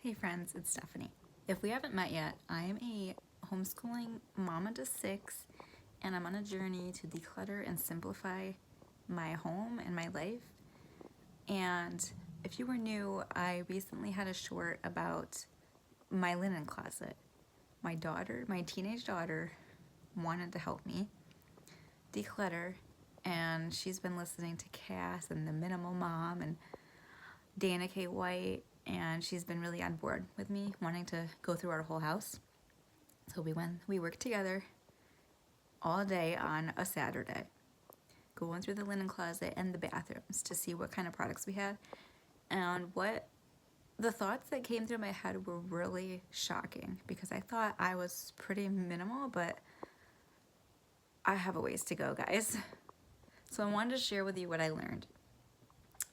Hey friends, it's Stephanie. If we haven't met yet, I am a homeschooling mama to six, and I'm on a journey to declutter and simplify my home and my life. And if you were new, I recently had a short about my linen closet. My teenage daughter, wanted to help me declutter, and she's been listening to Cass and the Minimal Mom and Dana K. White, and she's been really on board with me wanting to go through our whole house. So we worked together all day on a Saturday, going through the linen closet and the bathrooms to see what kind of products we had. And what the thoughts that came through my head were really shocking because I thought I was pretty minimal, but I have a ways to go, guys. So I wanted to share with you what I learned.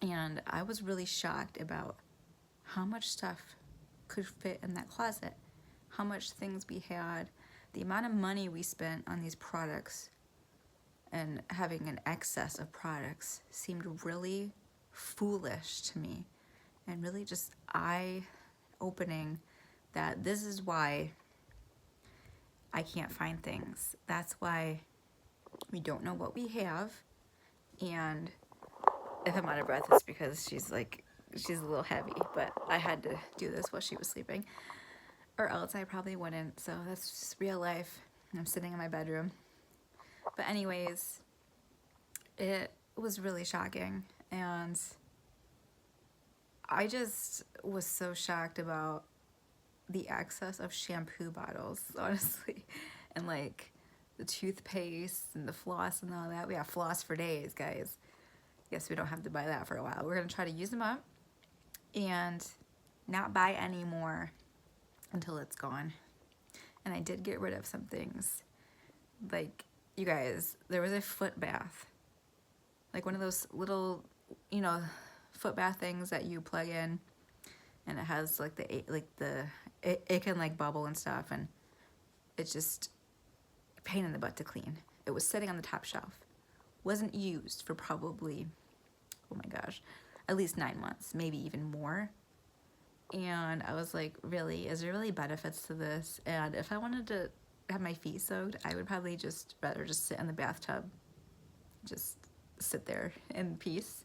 And I was really shocked about how much stuff could fit in that closet, how much things we had, the amount of money we spent on these products, and having an excess of products seemed really foolish to me and really just eye-opening that this is why I can't find things. That's why we don't know what we have. And if I'm out of breath, it's because she's a little heavy, but I had to do this while she was sleeping, or else I probably wouldn't. So that's just real life. I'm sitting in my bedroom. But anyways, it was really shocking, and I just was so shocked about the excess of shampoo bottles, honestly, and like the toothpaste and the floss and all that. We have floss for days, guys. Yes, we don't have to buy that for a while. We're gonna try to use them up and not buy any more until it's gone. And I did get rid of some things. Like, you guys, there was a foot bath. Like one of those little, foot bath things that you plug in, and it has like it can like bubble and stuff, and it's just a pain in the butt to clean. It was sitting on the top shelf. Wasn't used for probably, oh my gosh, at least 9 months, maybe even more. And I was like, really, is there really benefits to this? And if I wanted to have my feet soaked, I would probably rather just sit in the bathtub, just sit there in peace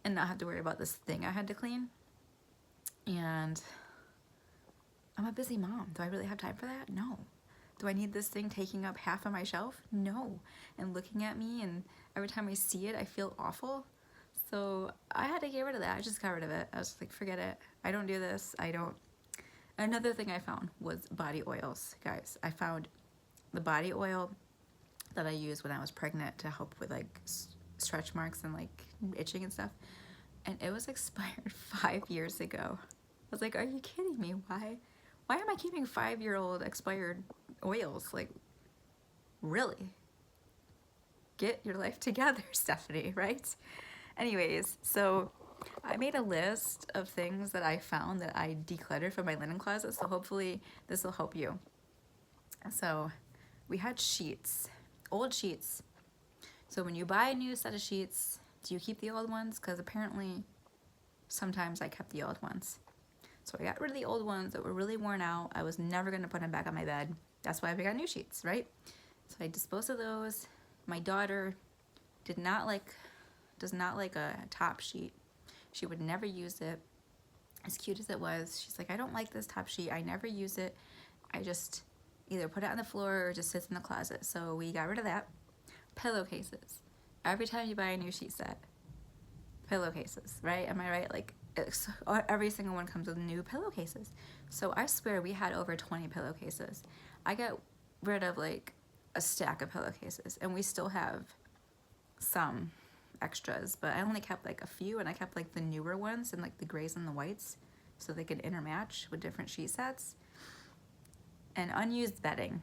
and not have to worry about this thing I had to clean. And I'm a busy mom. Do I really have time for that? No. Do I need this thing taking up half of my shelf? No. And looking at me, and every time I see it, I feel awful. So I had to get rid of that. I just got rid of it. I was like, forget it. I don't do this. Another thing I found was body oils, guys. I found the body oil that I used when I was pregnant to help with like stretch marks and like itching and stuff. And it was expired 5 years ago. I was like, are you kidding me? Why am I keeping 5-year-old expired oils? Like, really? Get your life together, Stephanie, right? Anyways, so I made a list of things that I found that I decluttered from my linen closet, so hopefully this will help you. So we had sheets, old sheets. So when you buy a new set of sheets, do you keep the old ones? Because apparently sometimes I kept the old ones. So I got rid of the old ones that were really worn out. I was never going to put them back on my bed. That's why we got new sheets, right? So I disposed of those. My daughter does not like a top sheet. She would never use it. As cute as it was, she's like, I don't like this top sheet. I never use it. I just either put it on the floor or just sits in the closet. So we got rid of that. Pillowcases. Every time you buy a new sheet set, pillowcases, right? Am I right? Like, every single one comes with new pillowcases. So I swear we had over 20 pillowcases. I got rid of like a stack of pillowcases, and we still have some extras, but I only kept like a few, and I kept like the newer ones and like the grays and the whites so they could intermatch with different sheet sets. And unused bedding,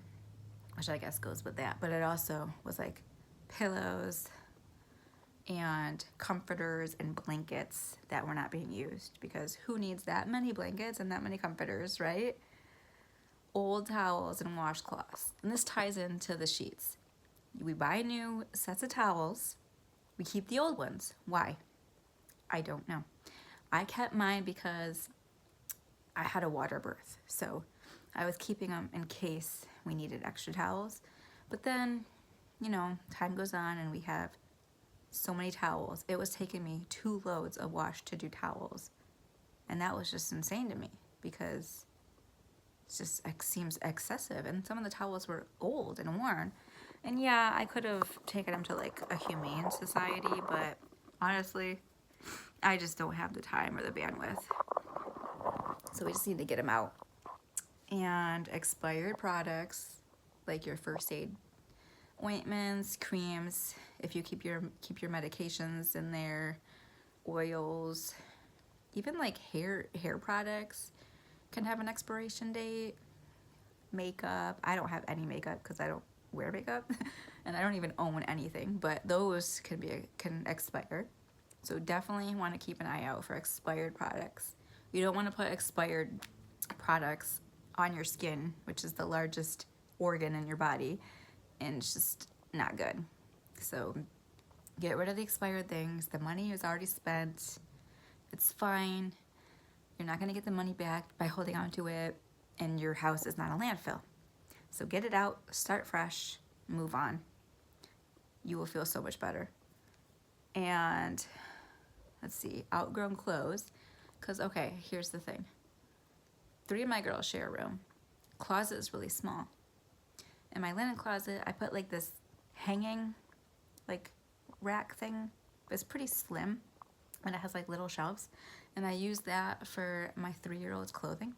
which I guess goes with that, but it also was like pillows and comforters and blankets that were not being used, because who needs that many blankets and that many comforters, right? Old towels and washcloths. And this ties into the sheets. We buy new sets of towels. We keep the old ones. Why? I don't know. I kept mine because I had a water birth, so I was keeping them in case we needed extra towels. But then, you know, time goes on and we have so many towels. It was taking me 2 loads of wash to do towels. And that was just insane to me because it seems excessive. And some of the towels were old and worn. And yeah, I could have taken them to like a humane society, but honestly, I just don't have the time or the bandwidth. So we just need to get them out. And expired products, like your first aid ointments, creams, if you keep your medications in there, oils, even like hair products can have an expiration date. Makeup, I don't have any makeup because I don't wear makeup and I don't even own anything, but those can expire. So definitely want to keep an eye out for expired products. You don't want to put expired products on your skin, which is the largest organ in your body, and it's just not good. So get rid of the expired things. The money is already spent. It's fine. You're not going to get the money back by holding on to it, and your house is not a landfill. So get it out, start fresh, move on. You will feel so much better. And let's see, outgrown clothes. Because, okay, here's the thing. 3 of my girls share a room. Closet is really small. In my linen closet, I put like this hanging like rack thing. It's pretty slim and it has like little shelves. And I use that for my 3-year-old's clothing.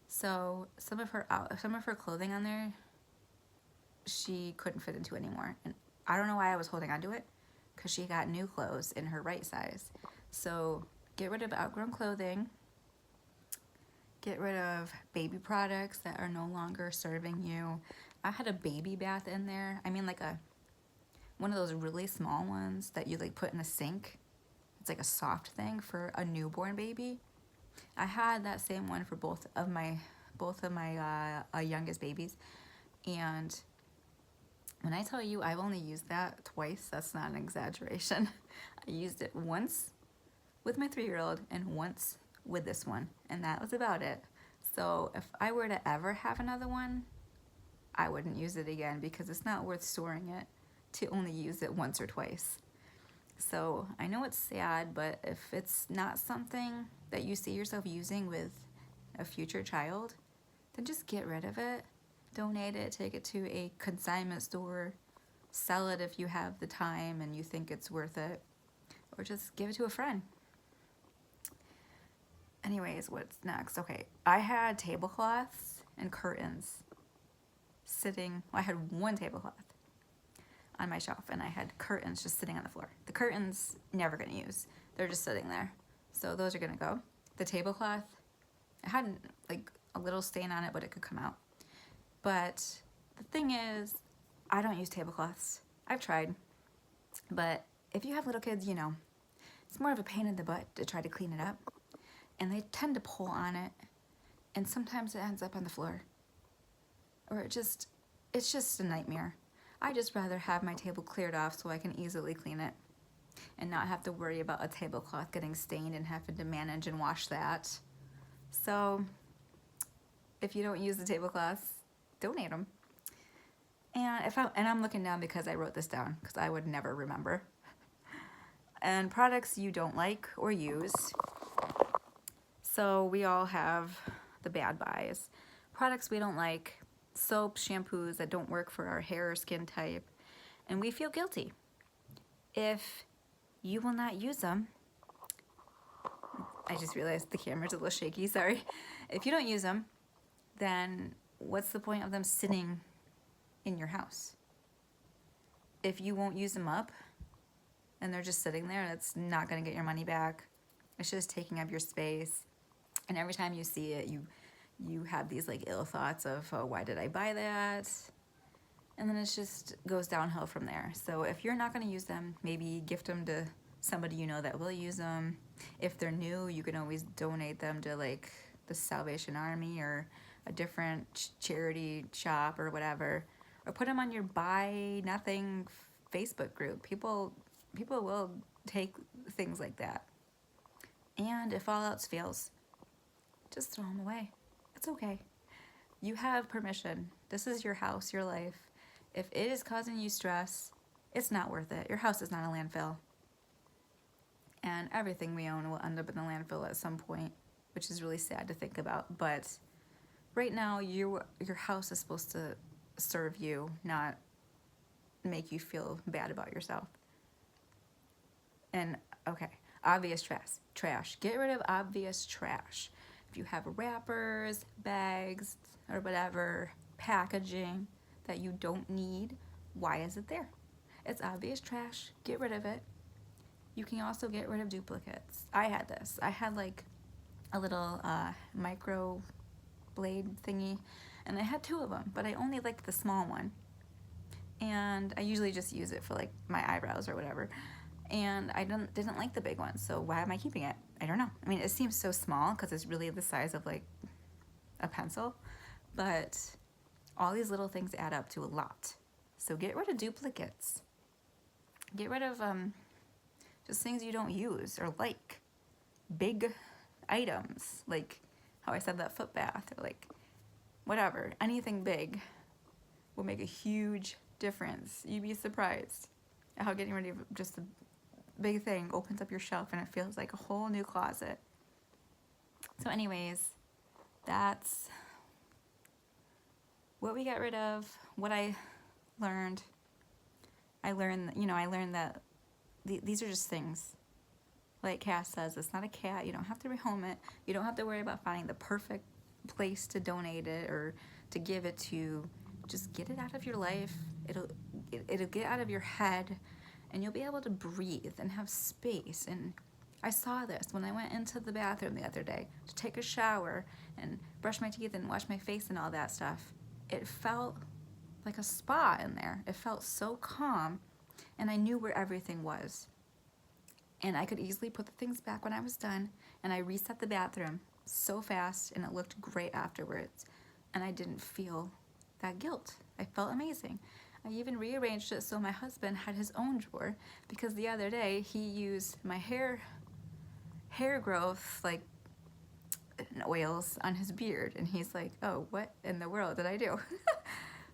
So some of her clothing on there, she couldn't fit into anymore. And I don't know why I was holding on to it because she got new clothes in her right size. So get rid of outgrown clothing. Get rid of baby products that are no longer serving you. I had a baby bath in there. I mean like one of those really small ones that you like put in a sink. It's like a soft thing for a newborn baby. I had that same one for both of my youngest babies. And when I tell you I've only used that twice, that's not an exaggeration. I used it once with my 3-year-old and once with this one, and that was about it. So if I were to ever have another one, I wouldn't use it again because it's not worth storing it to only use it once or twice. So I know it's sad, but if it's not something that you see yourself using with a future child, then just get rid of it. Donate it, take it to a consignment store, sell it if you have the time and you think it's worth it, or just give it to a friend. Anyways, what's next? Okay, I had tablecloths and curtains sitting. Well, I had one tablecloth on my shelf and I had curtains just sitting on the floor. The curtains, never gonna use. They're just sitting there. So those are gonna go. The tablecloth, it had like a little stain on it, but it could come out. But the thing is, I don't use tablecloths. I've tried. But if you have little kids, you know, it's more of a pain in the butt to try to clean it up. And they tend to pull on it, and sometimes it ends up on the floor. Or it's just a nightmare. I just rather have my table cleared off so I can easily clean it and not have to worry about a tablecloth getting stained and having to manage and wash that. So if you don't use the tablecloths, donate them. And I'm looking down because I wrote this down because I would never remember. And products you don't like or use. So we all have the bad buys. Products we don't like, soaps, shampoos that don't work for our hair or skin type, and we feel guilty. If you will not use them, I just realized the camera's a little shaky, sorry. If you don't use them, then what's the point of them sitting in your house? If you won't use them up and they're just sitting there, that's not gonna get your money back. It's just taking up your space. And every time you see it, you have these like ill thoughts of, oh, why did I buy that? And then it just goes downhill from there. So if you're not gonna use them, maybe gift them to somebody you know that will use them. If they're new, you can always donate them to like the Salvation Army or a different charity shop or whatever. Or put them on your Buy Nothing Facebook group. People will take things like that. And if all else fails, just throw them away. It's okay. You have permission. This is your house, your life. If it is causing you stress, it's not worth it. Your house is not a landfill. And everything we own will end up in the landfill at some point, which is really sad to think about. But right now, your house is supposed to serve you, not make you feel bad about yourself. And okay, obvious trash. Get rid of obvious trash. If you have wrappers, bags, or whatever, packaging that you don't need, why is it there? It's obvious trash. Get rid of it. You can also get rid of duplicates. I had this. I had like a little micro blade thingy, and I had 2 of them, but I only liked the small one. And I usually just use it for like my eyebrows or whatever. And I didn't like the big one, so why am I keeping it? I don't know. I mean, it seems so small because it's really the size of like a pencil, but all these little things add up to a lot. So get rid of duplicates. Get rid of just things you don't use or like. Big items, like how I said that foot bath, or like whatever. Anything big will make a huge difference. You'd be surprised at how getting rid of just a big thing opens up your shelf and it feels like a whole new closet. So anyways, that's what we got rid of, what I learned. I learned that these are just things. Like Cass says, it's not a cat. You don't have to rehome it. You don't have to worry about finding the perfect place to donate it or to give it to. Just get it out of your life. It'll get out of your head, and you'll be able to breathe and have space. And I saw this when I went into the bathroom the other day to take a shower and brush my teeth and wash my face and all that stuff. It felt like a spa in there. It felt so calm, and I knew where everything was. And I could easily put the things back when I was done, and I reset the bathroom so fast, and it looked great afterwards. And I didn't feel that guilt. I felt amazing. I even rearranged it so my husband had his own drawer, because the other day he used my hair growth like oils on his beard, and he's like, oh, what in the world did I do?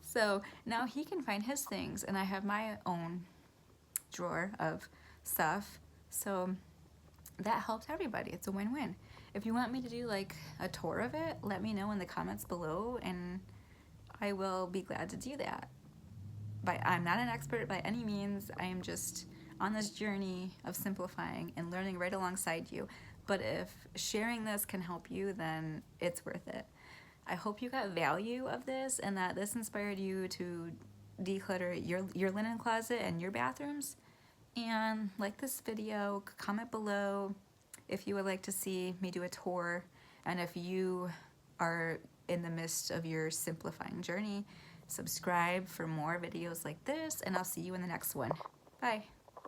So now he can find his things, and I have my own drawer of stuff. So that helps everybody. It's a win-win. If you want me to do like a tour of it, let me know in the comments below, and I will be glad to do that. But I'm not an expert by any means. I am just on this journey of simplifying and learning right alongside you. But if sharing this can help you, then it's worth it. I hope you got value of this and that this inspired you to declutter your linen closet and your bathrooms. And like this video, comment below if you would like to see me do a tour, and if you are in the midst of your simplifying journey, subscribe for more videos like this, and I'll see you in the next one. Bye.